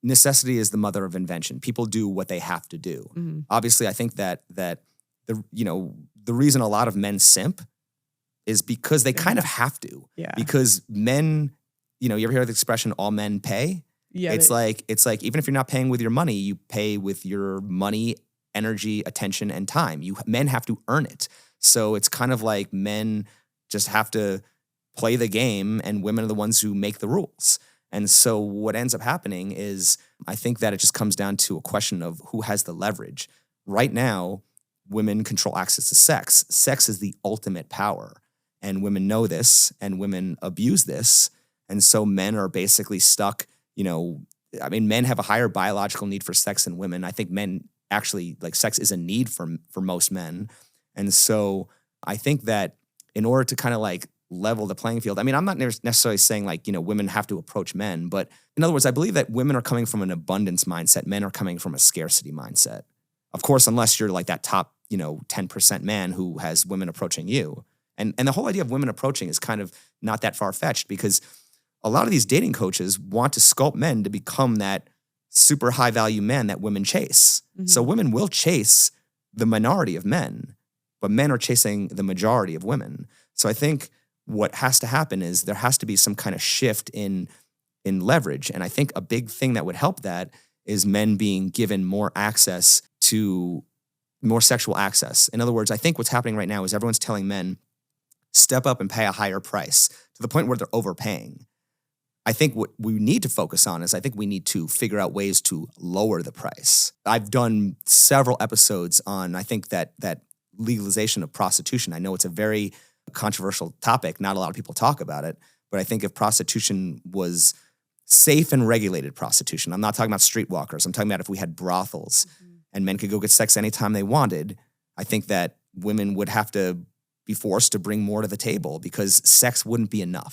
necessity is the mother of invention. People do what they have to do. Mhm. Obviously, I think that the reason a lot of men simp is because they kind of have to. Yeah. Because men, you ever hear the expression "all men pay"? Yeah. It's like even if you're not paying with your money, you pay with your money, energy, attention, and time. Men have to earn it. So it's kind of like men just have to play the game, and women are the ones who make the rules. And so what ends up happening is, I think that it just comes down to a question of who has the leverage. Right now, women control access to sex. Sex is the ultimate power. And women know this, and women abuse this. And so men are basically stuck, men have a higher biological need for sex than women. I think men actually, sex is a need for most men. And so I think that in order to kind of level the playing field, I'm not necessarily saying women have to approach men, but in other words, I believe that women are coming from an abundance mindset. Men are coming from a scarcity mindset. Of course, unless you're that top, 10% man who has women approaching you. And the whole idea of women approaching is kind of not that far-fetched, because a lot of these dating coaches want to sculpt men to become that super high-value man that women chase. Mm-hmm. So women will chase the minority of men, but men are chasing the majority of women. So I think what has to happen is there has to be some kind of shift in leverage. And I think a big thing that would help that is men being given more access to more sexual access. In other words, I think what's happening right now is everyone's telling men, step up and pay a higher price, to the point where they're overpaying. I think what we need to focus on is I think we need to figure out ways to lower the price. I've done several episodes on, I think, that legalization of prostitution. I know it's a very controversial topic. Not a lot of people talk about it, but I think if prostitution was safe and regulated prostitution, I'm not talking about streetwalkers. I'm talking about if we had brothels and men could go get sex anytime they wanted, I think that women would have to be forced to bring more to the table, because sex wouldn't be enough.